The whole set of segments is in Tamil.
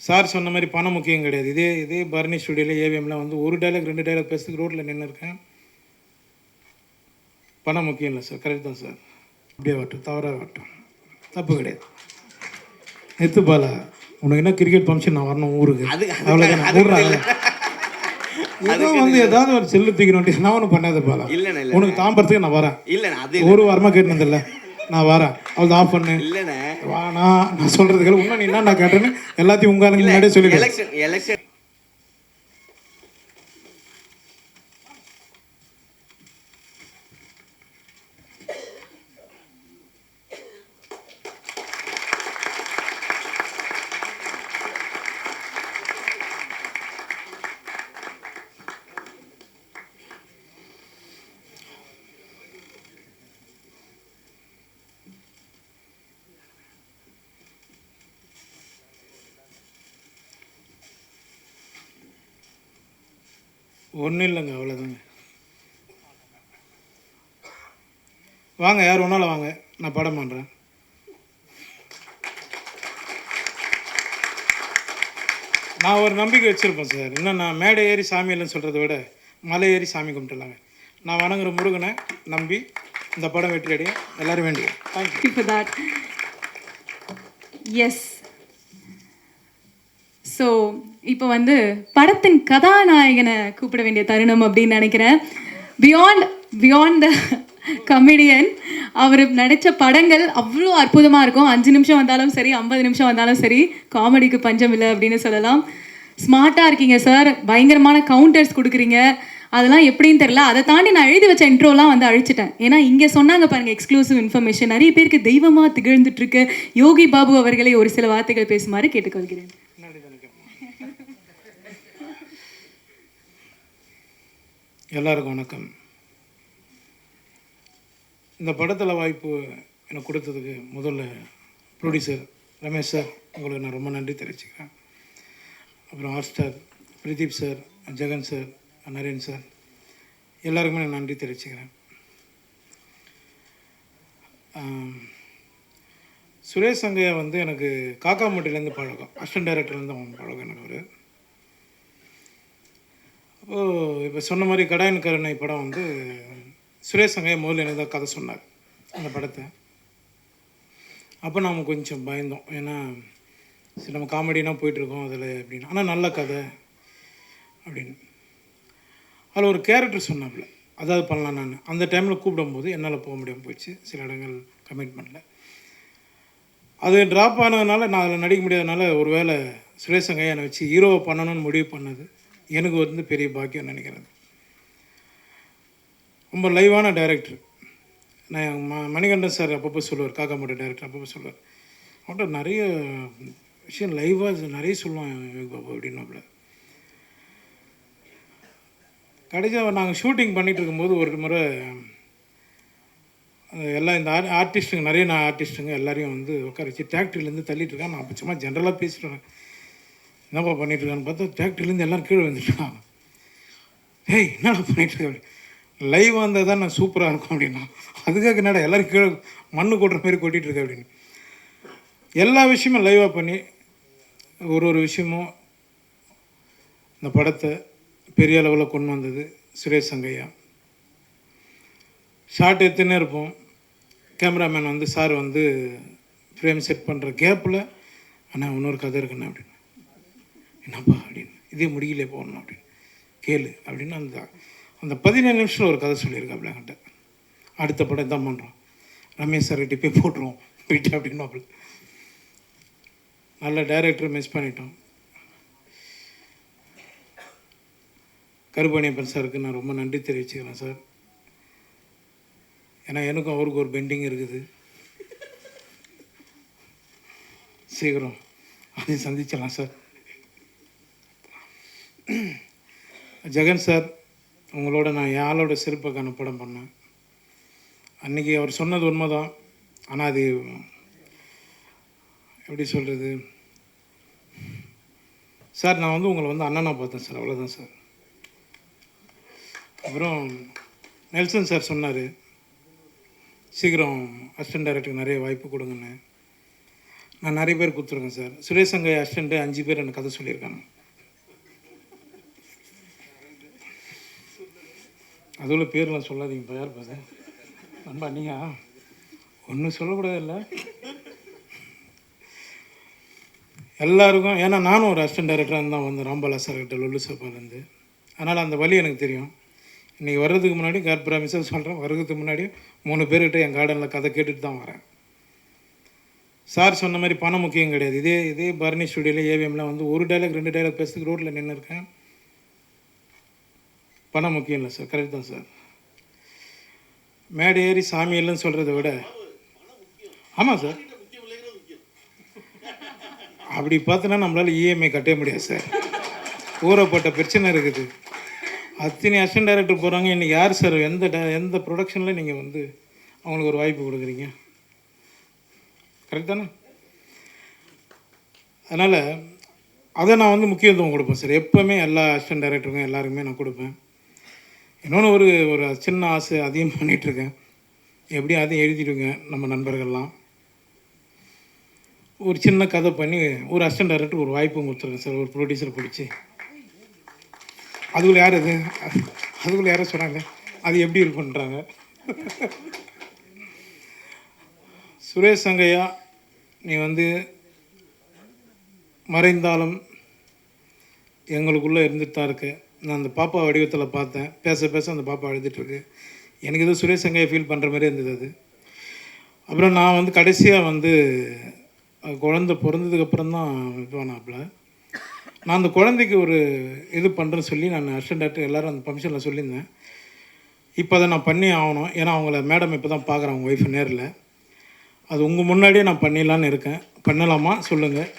சார் சொன்ன மாதிரி பணம் முக்கியம் கிடையாது. இதே பரணி ஸ்டுடியோவில் ஏவிஎம்லாம் வந்து ஒரு டைலாக் 2 டைலாக் பேசுறதுக்கு ரோட்டில் நின்று இருக்கேன். பணம் முக்கியம் இல்லை சார். கரெக்ட் தான் சார். அப்படியே வரட்டும், தவறாக வரட்டும், தப்பு கிடையாது. நெத்துப்பாலா, உனக்கு என்ன கிரிக்கெட் ஃபங்க்ஷன் நான் வரணும் ஊருக்கு, அவ்வளோதான். அதுவும் வந்து ஏதாவது ஒரு செல்லு தூக்கணும், நான் ஒன்றும் பண்ணாத பாலா. உனக்கு தாம்பரத்துக்கு நான் வரேன். ஒரு வாரமாக கேட்டுனதில்லை, நான் வரேன். அவள் ஆஃப் பண்ணு. வானா நான் சொல்கிறதுக்கு இன்னும் நீ என்ன நான் கேட்டேன்னு எல்லாத்தையும் உங்க முன்னாடியே சொல்லிடுறேன். ஒன்றும் இல்லைங்க, அவ்வளோதாங்க. வாங்க, யார் ஒன்றாலும் வாங்க, நான் படம் பண்ணுறேன். நான் ஒரு நம்பிக்கை வச்சுருப்பேன் சார். இன்னும் நான் மேடை ஏறி சாமி இல்லைன்னு சொல்கிறத விட மலை ஏறி சாமி கும்பிட்டுலாங்க. நான் வணங்குற முருகனை நம்பி இந்த படம் வெற்றி அடையும் எல்லோரும் வேண்டிய. Thank you for that. Yes. So இப்போ வந்து படத்தின் கதாநாயகனை கூப்பிட வேண்டிய தருணம் அப்படின்னு நினைக்கிறேன். Beyond the comedian. அவர் நடித்த படங்கள் அவ்வளோ அற்புதமாக இருக்கும். 5 நிமிஷம் வந்தாலும் சரி, 50 நிமிஷம் வந்தாலும் சரி, காமெடிக்கு பஞ்சம் இல்லை அப்படின்னு சொல்லலாம். ஸ்மார்ட்டாக இருக்கீங்க சார், பயங்கரமான கவுண்டர்ஸ் கொடுக்குறீங்க. அதெல்லாம் எப்படின்னு தெரியல. அதை தாண்டி நான் எழுதி வச்ச இன்ட்ரோலாம் வந்து அழிச்சிட்டேன். ஏன்னா இங்கே சொன்னாங்க பாருங்கள், எக்ஸ்க்ளூசிவ் இன்ஃபர்மேஷன். நிறைய பேருக்கு தெய்வமாக திகழ்ந்துட்டு இருக்க யோகி பாபு அவர்களை ஒரு சில வார்த்தைகள் பேசுமாறு கேட்டுக்கொள்கிறேன். எல்லாருக்கும் வணக்கம். இந்த படத்தில் வாய்ப்பு எனக்கு கொடுத்ததுக்கு முதல்ல ப்ரொடியூசர் ரமேஷ் சார், உங்களுக்கு நான் ரொம்ப நன்றி தெரிவிச்சுக்கிறேன். அப்புறம் Hotstar Pradeep sir, Jagan sir, Naren sir, எல்லாருக்குமே நான் நன்றி தெரிவிச்சுக்கிறேன். சுரேஷ் சங்கையா வந்து எனக்கு காக்காமுட்டிலேருந்து பழக்கம், அசிஸ்டன்ட் டைரக்டர்லேருந்து அவங்க பழக்கம் எனக்கு. ஒரு அப்போது இப்போ சொன்ன மாதிரி கடாயன் கருணை படம் வந்து சுரேஷ் சங்கையா முதல்ல எனக்கு தான் கதை சொன்னார் அந்த படத்தை. அப்போ நாம் கொஞ்சம் பயந்தோம், ஏன்னா சரி நம்ம காமெடினா போயிட்டுருக்கோம் அதில் அப்படின்னு. ஆனால் நல்ல கதை அப்படின்னு அதில் ஒரு கேரக்டர் சொன்னாப்புல, அதாவது பண்ணலாம். நான் அந்த டைமில் கூப்பிடும்போது என்னால் போக முடியாமல் போயிடுச்சு, சில இடங்கள் கமிட்மெண்ட்டில். அது ட்ராப் ஆனதுனால நான் அதில் நடிக்க முடியாதனால ஒரு வேளை சுரேஷ் சங்கையா என்னை வச்சு ஹீரோவை பண்ணணும்னு முடிவு பண்ணது எனக்கு வந்து பெரிய பாக்கியம் நினைக்கிறேன். ரொம்ப லைவான டைரக்டர். நான் மணிகண்டன் சார் அப்பப்போ சொல்லுவார், காக்காமோட டைரக்டர் அப்பப்போ சொல்லுவார், அவன்கிட்ட நிறைய விஷயம் லைவாக நிறைய சொல்லுவான் யோகி பாபு அப்படின்னாப்புல. கடைசியாக நாங்கள் ஷூட்டிங் பண்ணிகிட்டு இருக்கும்போது ஒரு முறை எல்லாம் இந்த ஆர்டிஸ்ட்டுங்க, நிறைய ஆர்டிஸ்ட்டுங்க எல்லாரையும் வந்து உட்கார வச்சு டிராக்டர்லேருந்து தள்ளிட்டுருக்கான். நான் அப்போ சும்மா ஜென்ரலாக பேசிட்டு என்னப்பா பண்ணிகிட்ருக்கான்னு பார்த்தா டிராக்டர்லேருந்து எல்லோரும் கீழே வந்துட்டான். ஏய் என்னடா பண்ணிகிட்ருக்க அப்படி, லைவாக இருந்தால் தான் நான் சூப்பராக இருக்கும் அப்படின்னா, அதுக்காக என்னடா எல்லோரும் கீழே மண்ணு கொட்டுற மாதிரி கொட்டிகிட்ருக்க அப்படின்னு. எல்லா விஷயமும் லைவாக பண்ணி ஒரு விஷயமும் இந்த படத்தை பெரிய அளவில் கொண்டு வந்தது சுரேஷ் சங்கையா. ஷார்ட் எடுத்துன்னே இருப்போம், கேமராமேன் வந்து சார் வந்து ஃப்ரேம் செட் பண்ணுற கேப்பில் அண்ணா இன்னொரு கதை இருக்குண்ணா அப்படின்னு. என்னப்பா அப்படின்னு, இதே முடியல போடணும் அப்படின்னு, கேளு அப்படின்னு அந்த 17 நிமிஷத்தில் ஒரு கதை சொல்லியிருக்காப்புல என்கிட்ட. அடுத்த படம் தான் பண்ணுறோம், ரமேஷ் சார் கிட்டே போய் போட்டுருவோம் போயிட்டு அப்படின்னு. நல்ல டைரக்டரை மிஸ் பண்ணிட்டோம். கருப்பணியப்பன் சாருக்கு நான் ரொம்ப நன்றி தெரிவிச்சுக்கிறேன் சார். ஏன்னா எனக்கும் அவருக்கு ஒரு பெண்டிங் இருக்குது, சீக்கிரம் அதையும் சந்திச்சிடலாம் சார். ஜெகன் சார், உங்களோட நான் என் ஆளோட சிறப்புக்கான படம் பண்ணேன். அன்றைக்கி அவர் சொன்னது உண்மை தான், ஆனால் அது எப்படி சொல்கிறது சார், நான் வந்து உங்களை வந்து அண்ணனாக பார்த்தேன் சார், அவ்வளோதான் சார். அப்புறம் நெல்சன் சார் சொன்னார், சீக்கிரம் அசிஸ்டன்ட் டைரக்டருக்கு நிறைய வாய்ப்பு கொடுங்கன்னு. நான் நிறைய பேர் கொடுத்துருக்கேன் சார். சுரேஷ் சங்கை அசிஸ்டண்ட்டு 5 பேர் எனக்கு கதை சொல்லியிருக்காங்க. அதுவும் பேர்லாம் சொல்லாதீங்க, யார் பாரு நண்பா, நீங்கள் ஒன்றும் சொல்லக்கூடாது இல்லை எல்லாருக்கும். ஏன்னா நானும் ஒரு அசிஸ்டன்ட் டைரக்டராக தான் வந்தேன் ராம்பாலா சார்கிட்ட லொல்லு சாப்பாலேருந்து. அதனால் அந்த வழி எனக்கு தெரியும். இன்றைக்கி வர்றதுக்கு முன்னாடி காட் ப்ராமிஸாக சொல்கிறேன், வர்றதுக்கு முன்னாடி 3 பேர்கிட்ட என் கார்டனில் கதை கேட்டுட்டு தான் வரேன். சார் சொன்ன மாதிரி பணம் முக்கியம் கிடையாது. இதே பரணி ஸ்டுடியோவில் ஏவிஎம்லாம் வந்து ஒரு டைலாக் 2 டைலாக் பேசுறதுக்கு ரோட்டில் நின்று இருக்கேன். பணம் முக்கியம் இல்லை சார். கரெக்ட் தான் சார். மேடை ஏறி சாமி இல்லைன்னு சொல்கிறத விட, ஆமாம் சார், அப்படி பார்த்தோன்னா நம்மளால் இஎம்ஐ கட்டவே முடியாது சார். ஊறப்பட்ட பிரச்சனை இருக்குது. அத்தனை அசிஸ்டன்ட் டைரக்டர் போகிறாங்க. இன்றைக்கி யார் சார் எந்த ப்ரொடக்ஷனில் நீங்கள் வந்து அவங்களுக்கு ஒரு வாய்ப்பு கொடுக்குறீங்க? கரெக்ட் தானே? அதனால் அதை நான் வந்து முக்கியத்துவம் கொடுப்பேன் சார். எப்போவுமே எல்லா அசிஸ்டன்ட் டைரக்டருக்கும் எல்லாருக்குமே நான் கொடுப்பேன். இன்னொன்று ஒரு சின்ன ஆசை அதையும் பண்ணிகிட்ருக்கேன். எப்படியும் அதையும் எழுதிடுங்க நம்ம நண்பர்கள்லாம். ஒரு சின்ன கதை பண்ணி ஒரு அசிஸ்டன்ட் டைரக்டர் ஒரு வாய்ப்பும் கொடுத்துருக்கேன் சார். ஒரு ப்ரொடியூசர் பிடிச்சி அதுக்குள்ளே யார் அதுக்குள்ளே யாரும் சொன்னாங்க அது எப்படி இருக்குன்றாங்க. சுரேஷ் சங்கையா, நீ வந்து மறைந்தாலும் எங்களுக்குள்ளே இருந்துட்டு தான் இருக்கு. நான் அந்த பாப்பா வடிவத்தில் பார்த்தேன். பேச அந்த பாப்பா அழுதுட்டுருக்கு. எனக்கு எதுவும் சுரேஷ் சங்கையை ஃபீல் பண்ணுற மாதிரி இருந்தது அது. அப்புறம் நான் வந்து கடைசியாக வந்து குழந்தை பிறந்ததுக்கப்புறம் தான் இதுவானாப்பில். நான் அந்த குழந்தைக்கு ஒரு இது பண்ணுறேன்னு சொல்லி நான் அசிஸ்டன்ட் டைரக்டர் எல்லோரும் அந்த ஃபங்க்ஷனில் சொல்லியிருந்தேன். இப்போ அதை நான் பண்ணி ஆகணும். ஏன்னா அவங்கள மேடம் இப்போ தான் பார்க்குறேன், அவங்க ஒய்ஃபு நேரில். அது உங்கள் முன்னாடியே நான் பண்ணிடலான்னு இருக்கேன். பண்ணலாமா சொல்லுங்கள்?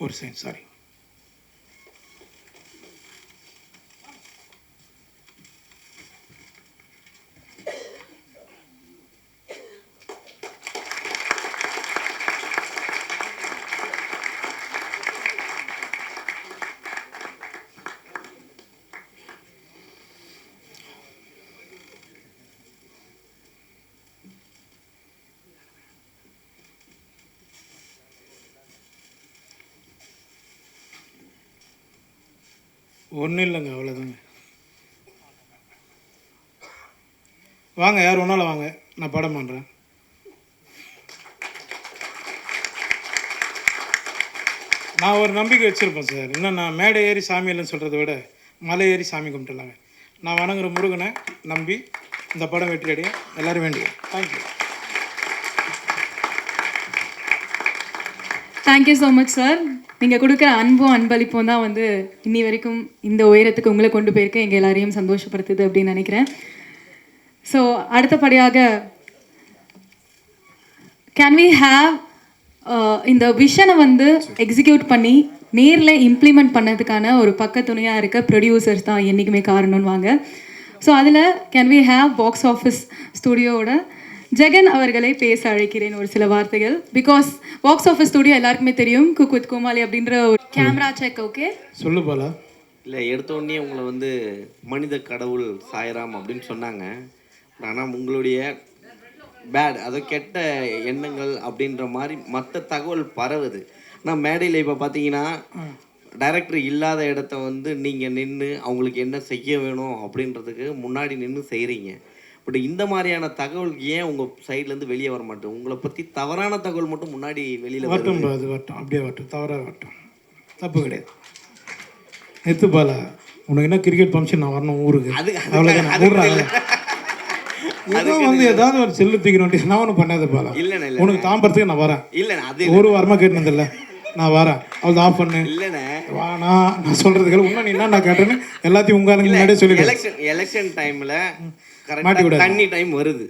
ஒரு செகண்ட், சாரி. ஒன்றும் இல்லைங்க, அவ்வளோதாங்க. வாங்க, யார் ஒன்றால் வாங்க, நான் படம் பண்ணுறேன். நான் ஒரு நம்பிக்கை வச்சுருப்பேன் சார். இன்னும் நான் மேடை ஏறி சாமி இல்லைன்னு சொல்கிறத விட மலை ஏறி சாமி கும்பிட்டுலாங்க. நான் வணங்குற முருகனை நம்பி இந்த படம் வெற்றி அடையும் எல்லோரும் வேண்டிய. Thank you. Thank you so much sir. நீங்கள் கொடுக்குற அன்பும் அன்பளிப்பும் தான் வந்து இன்னி வரைக்கும் இந்த உயரத்துக்கு உங்களை கொண்டு போயிருக்க எங்கள் எல்லாரையும் சந்தோஷப்படுத்துது அப்படின்னு நினைக்கிறேன். ஸோ அடுத்தபடியாக கேன் வி ஹாவ் இந்த விஷனை வந்து எக்ஸிக்யூட் பண்ணி நேரில் இம்ப்ளிமெண்ட் பண்ணதுக்கான ஒரு பக்கத்துணையாக இருக்க ப்ரொடியூசர்ஸ் தான் என்றைக்குமே காரணம்னு வாங்க. ஸோ அதில் can we have box office ஸ்டுடியோவோட ஜெகன் அவர்களை பேச அழைக்கிறேன் ஒரு சில வார்த்தைகள். பிகாஸ் பாக்ஸ் ஆஃபீஸ் ஸ்டுடியோ எல்லாருக்குமே தெரியும், குக் வித் கோமாளி அப்படின்ற ஒரு கேமரா செக். ஓகே, சொல்லு போல. இல்லை, எடுத்தோடனே உங்களை வந்து மனித கடவுள் சாய்ராம் அப்படின்னு சொன்னாங்க. ஆனால் உங்களுடைய பேட், அதை கெட்ட எண்ணங்கள் அப்படின்ற மாதிரி மற்ற தகவல் பரவுது. ஆனால் மேடையில் இப்போ பார்த்தீங்கன்னா டைரக்டர் இல்லாத இடத்த வந்து நீங்கள் நின்று அவங்களுக்கு என்ன செய்ய வேணும் அப்படின்றதுக்கு முன்னாடி நின்று செய்கிறீங்க. பட் இந்த மாதிரியான தகவல் ஏன் உங்கள் சைட்லேருந்து வெளியே வர மாட்டேன்? உங்களை பற்றி தவறான தகவல் மட்டும் முன்னாடி வெளியில் வரட்டும். அது வரட்டும், அப்படியே வரட்டும், தவறாக வரட்டும், தப்பு கிடையாது. நெத்துப்பால உனக்கு என்ன கிரிக்கெட் ஃபங்க்ஷன் நான் வரணும் ஊருக்கு, அவ்வளோதான். ஏதோ வந்து ஏதாவது ஒரு செல்லு தூக்கணும், நான் ஒன்றும் பண்ணாத பால. இல்லைண்ணே, உனக்கு தாம்பரத்துக்கு நான் வரேன். இல்லைண்ணே, அது ஒரு வாரமாக கேட்டுனதில்ல, நான் வரேன். அவள் ஆஃப் பண்ணு. இல்லைண்ணே, வானா நான் சொல்கிறதுக்கு இன்னும் நீ என்ன நான் கேட்டேன்னு எல்லாத்தையும் உங்க முன்னாடியே சொல்லி. எலெக்ஷன் டைமில் கரெக்டாக தண்ணி டைம் வருது.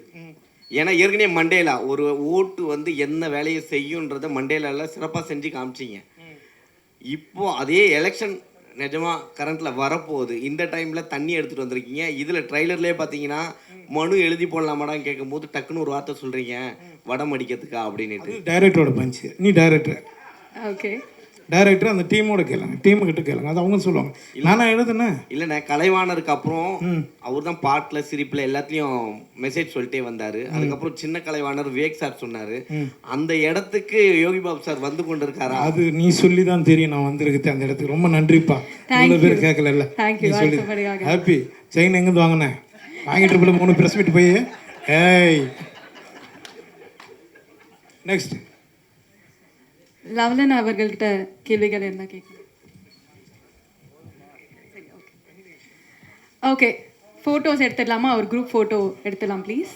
ஏன்னா ஏற்கனவே மண்டேலா ஒரு ஓட்டு வந்து என்ன வேலையை செய்யுன்றதை மண்டேலால சிறப்பாக செஞ்சு காமிச்சிங்க. இப்போ அதே எலெக்ஷன் நிஜமா கரண்ட்ல வரப்போகுது. இந்த டைம்ல தண்ணி எடுத்துட்டு வந்திருக்கீங்க. இதுல ட்ரைலர்லயே பார்த்தீங்கன்னா மனு எழுதி போடலாமாடான்னு கேட்கும்போது டக்குன்னு ஒரு வார்த்தை சொல்றீங்க, வடம் அடிக்கிறதுக்கா அப்படின்ட்டு. டைரக்டரோட பஞ்சு. நீ டைரக்டர், ஓகே. டைரக்டர் அந்த டீமோட கேளுங்க, டீமு கிட்ட கேளுங்க, அது அவங்க சொல்லுவாங்க. நானா எழுதுனேன் இல்லைண்ணே, கலைவாணருக்கு அப்புறம் அவர் தான் பாட்டில் சிரிப்பில் எல்லாத்துலேயும் மெசேஜ் சொல்லிட்டே வந்தார். அதுக்கப்புறம் சின்ன கலைவாணர் விவேக் சார் சொன்னார். அந்த இடத்துக்கு யோகி பாபு சார் வந்து கொண்டு இருக்காரா? அது நீ சொல்லி தான் தெரியும் நான் வந்திருக்கு அந்த இடத்துக்கு. ரொம்ப நன்றிப்பா. இவ்வளோ பேர் கேட்கல. நீ சொல்லி ஹாப்பி. செயின் எங்கேருந்து வாங்கினேன்? வாங்கிட்டு போல 3 ப்ரெஸ் மீட் போய். ஏய் நெக்ஸ்ட் லவ்லன் அவர்கள்கிட்ட கேள்விகள் இருந்தால் கேட்கணும். ஓகே, ஃபோட்டோஸ் எடுத்துடலாமா? ஒரு குரூப் ஃபோட்டோ எடுத்துடலாம் ப்ளீஸ்.